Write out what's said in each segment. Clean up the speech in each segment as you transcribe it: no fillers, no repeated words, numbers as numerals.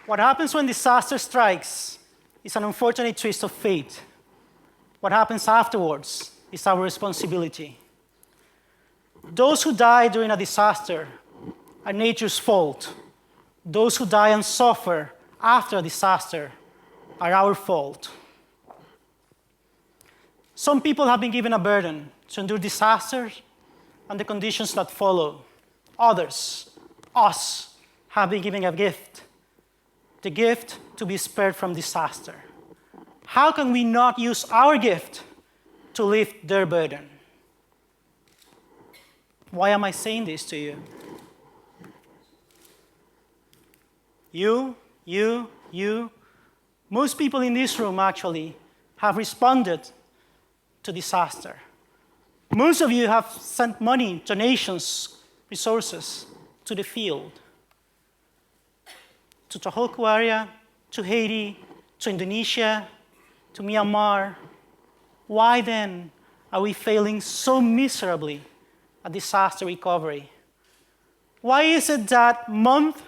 What happens when disaster strikes is an unfortunate twist of fate. What happens afterwards is our responsibility. Those who die during a disaster are nature's fault. Those who die and suffer after a disaster are our fault. Some people have been given a burden to endure disasters and the conditions that follow. Others, us, have been given a gift, the gift to be spared from disaster. How can we not use our gift to lift their burden? Why am I saying this to you? You, most people in this room actually have responded to disaster. Most of you have sent money, donations, resources to the field, to Tohoku area, to Haiti, to Indonesia, to Myanmar. Why then are we failing so miserably at disaster recovery? Why is it that months,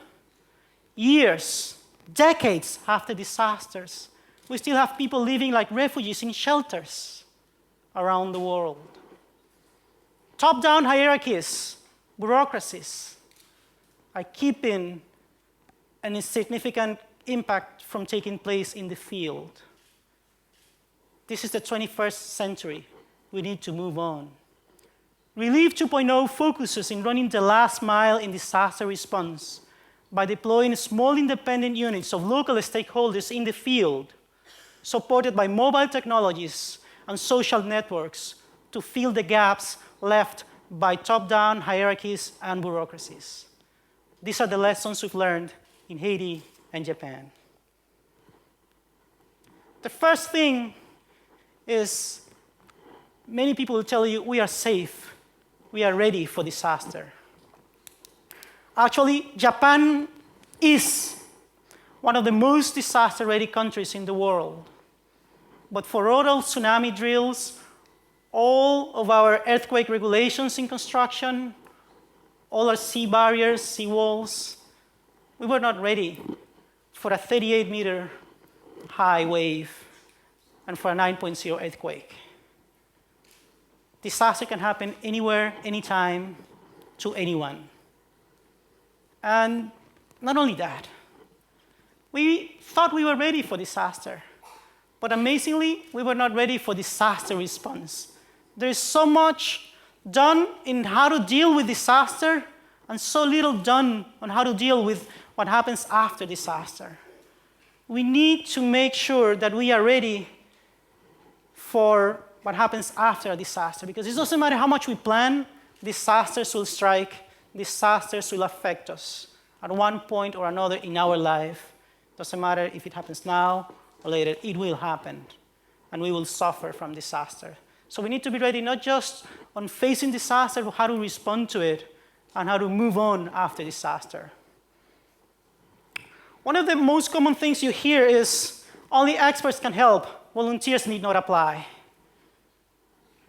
years, decades after disasters, we still have people living like refugees in shelters around the world? Top-down hierarchies, bureaucracies, are keeping an insignificant impact from taking place in the field. This is the 21st century. We need to move on. Relief 2.0 focuses in running the last mile in disaster response by deploying small independent units of local stakeholders in the field, supported by mobile technologies and social networks to fill the gaps left by top-down hierarchies and bureaucracies. These are the lessons we've learned in Haiti and Japan. The first thing is many people will tell you we are safe, we are ready for disaster. Actually, Japan is one of the most disaster-ready countries in the world. But for all tsunami drills, all of our earthquake regulations in construction, all our sea barriers, sea walls, we were not ready for a 38-meter high wave and for a 9.0 earthquake. Disaster can happen anywhere, anytime, to anyone. And not only that, we thought we were ready for disaster. But amazingly, we were not ready for disaster response. There is so much done in how to deal with disaster and so little done on how to deal with what happens after disaster. We need to make sure that we are ready for what happens after a disaster, because it doesn't matter how much we plan, disasters will strike, disasters will affect us at one point or another in our life. Doesn't matter if it happens now or later, it will happen, and we will suffer from disaster. So we need to be ready not just on facing disaster, but how to respond to it and how to move on after disaster. One of the most common things you hear is only experts can help, volunteers need not apply.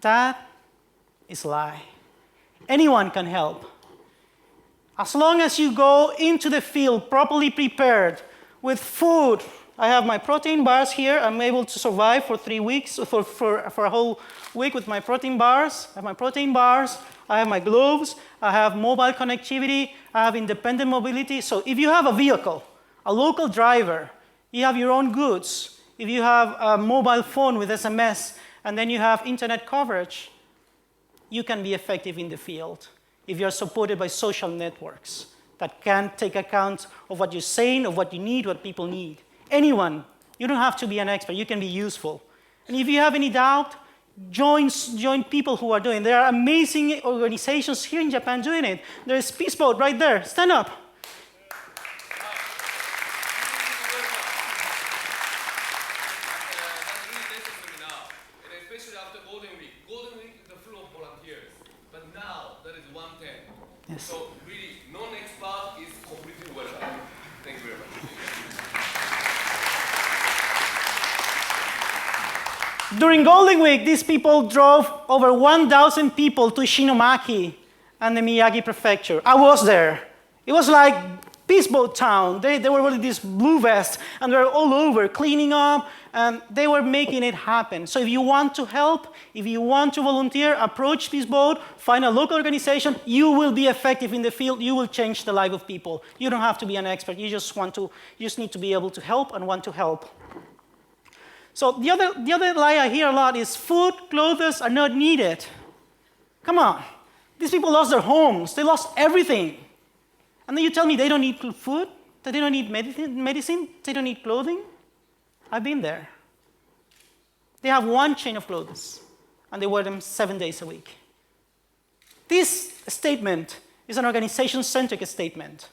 That is a lie. Anyone can help. As long as you go into the field properly prepared with food. I have my protein bars here. I'm able to survive for 3 weeks, for a whole week with my protein bars. I have my protein bars. I have my gloves. I have mobile connectivity. I have independent mobility. So if you have a vehicle, a local driver, you have your own goods, if you have a mobile phone with SMS, and then you have internet coverage, you can be effective in the field if you're supported by social networks that can take account of what you're saying, of what you need, what people need. Anyone, you don't have to be an expert, you can be useful. And if you have any doubt, join people who are doing it. There are amazing organizations here in Japan doing it. There's Peace Boat right there, stand up. Yes. So really, non-expert is completely welcome. Thank you very much. During Golden Week, these people drove over 1,000 people to Shinomaki and the Miyagi prefecture. I was there. It was like Peace Boat Town. They were wearing these blue vests, and they were all over cleaning up, and they were making it happen. So if you want to help, if you want to volunteer, approach Peace Boat, find a local organization, you will be effective in the field, you will change the life of people. You don't have to be an expert, you just need to be able to help and want to help. So the other lie I hear a lot is food, clothes are not needed. Come on, these people lost their homes, they lost everything. And then you tell me they don't need food, that they don't need medicine, they don't need clothing? I've been there. They have one chain of clothes, and they wear them 7 days a week. This statement is an organization-centric statement.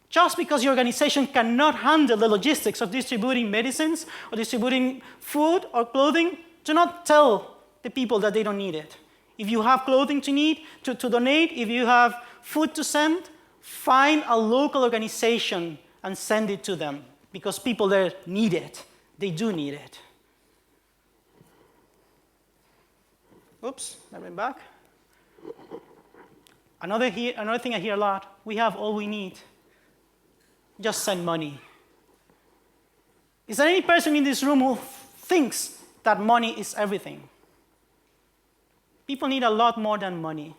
Just because your organization cannot handle the logistics of distributing medicines or distributing food or clothing, do not tell the people that they don't need it. If you have clothing to donate, if you have food to send, find a local organization and send it to them, because people there need it. They do need it. Oops, I went back. Another thing I hear a lot, we have all we need. Just send money. Is there any person in this room who thinks that money is everything? People need a lot more than money.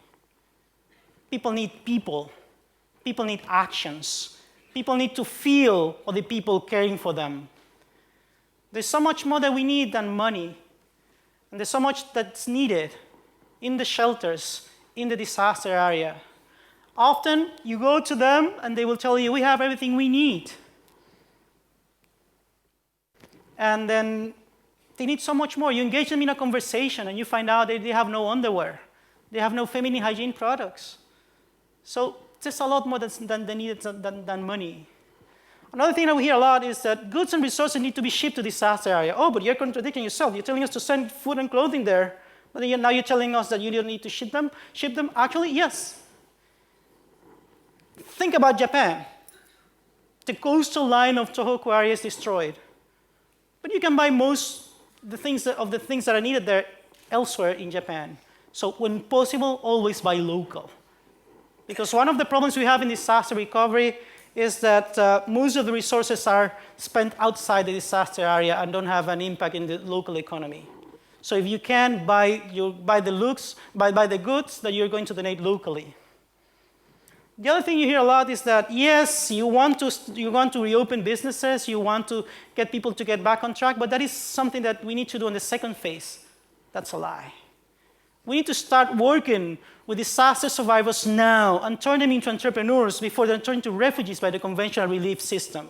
People need people. People need actions. People need to feel other people caring for them. There's so much more that we need than money. And there's so much that's needed in the shelters, in the disaster area. Often you go to them and they will tell you, we have everything we need. And then they need so much more. You engage them in a conversation and you find out that they have no underwear. They have no feminine hygiene products. So there's a lot more than money. Another thing that we hear a lot is that goods and resources need to be shipped to disaster area. Oh, but you're contradicting yourself. You're telling us to send food and clothing there, but now you're telling us that you don't need to ship them? Actually, yes. Think about Japan. The coastal line of Tohoku area is destroyed. But you can buy most of the things that are needed there elsewhere in Japan. So when possible, always buy local. Because one of the problems we have in disaster recovery is that most of the resources are spent outside the disaster area and don't have an impact in the local economy. So if you can, buy the goods that you're going to donate locally. The other thing you hear a lot is that, yes, you want to reopen businesses, you want to get people to get back on track, but that is something that we need to do in the second phase. That's a lie. We need to start working with disaster survivors now and turn them into entrepreneurs before they're turned into refugees by the conventional relief system.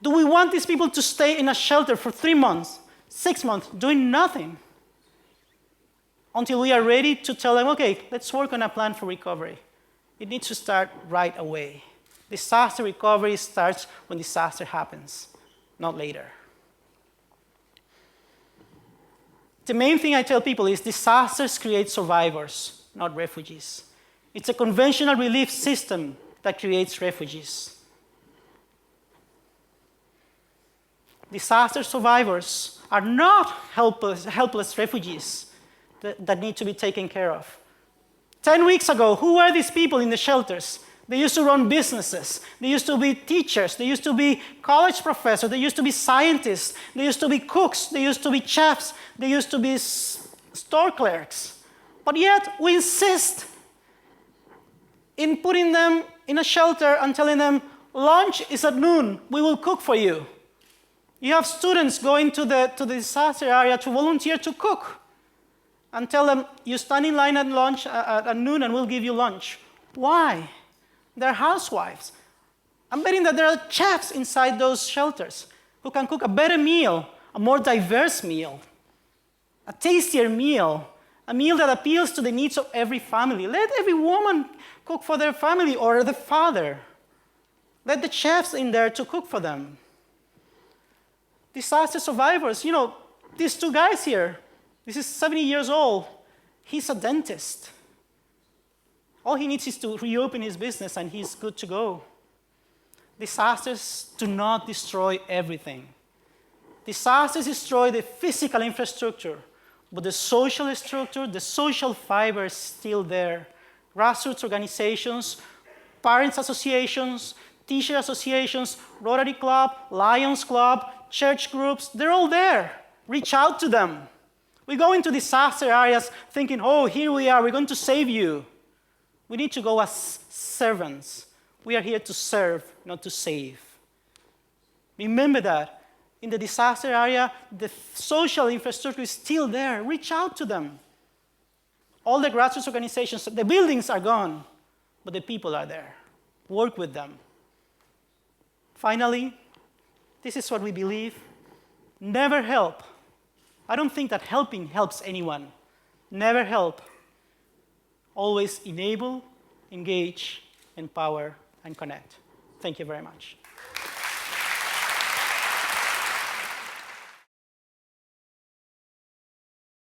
Do we want these people to stay in a shelter for 3 months, 6 months, doing nothing? Until we are ready to tell them, okay, let's work on a plan for recovery. It needs to start right away. Disaster recovery starts when disaster happens, not later. The main thing I tell people is disasters create survivors, not refugees. It's a conventional relief system that creates refugees. Disaster survivors are not helpless refugees that need to be taken care of. 10 weeks ago, who were these people in the shelters? They used to run businesses. They used to be teachers. They used to be college professors. They used to be scientists. They used to be cooks. They used to be chefs. They used to be store clerks. But yet, we insist in putting them in a shelter and telling them, lunch is at noon. We will cook for you. You have students going to the disaster area to volunteer to cook and tell them, you stand in line at lunch at noon and we'll give you lunch. Why? They're housewives. I'm betting that there are chefs inside those shelters who can cook a better meal, a more diverse meal, a tastier meal, a meal that appeals to the needs of every family. Let every woman cook for their family or the father. Let the chefs in there to cook for them. Disaster survivors, these two guys here, this is 70 years old. He's a dentist. All he needs is to reopen his business and he's good to go. Disasters do not destroy everything. Disasters destroy the physical infrastructure, but the social structure, the social fiber is still there. Grassroots organizations parents associations, teacher associations, Rotary Club, Lions Club, church groups, they're all there. Reach out to them. We go into disaster areas thinking, oh, here we are, we're going to save you. We need to go as servants. We are here to serve, not to save. Remember that. In the disaster area, the social infrastructure is still there. Reach out to them. All the grassroots organizations, the buildings are gone, but the people are there. Work with them. Finally, this is what we believe. Never help. I don't think that helping helps anyone. Never help. Always enable, engage, empower, and connect. Thank you very much.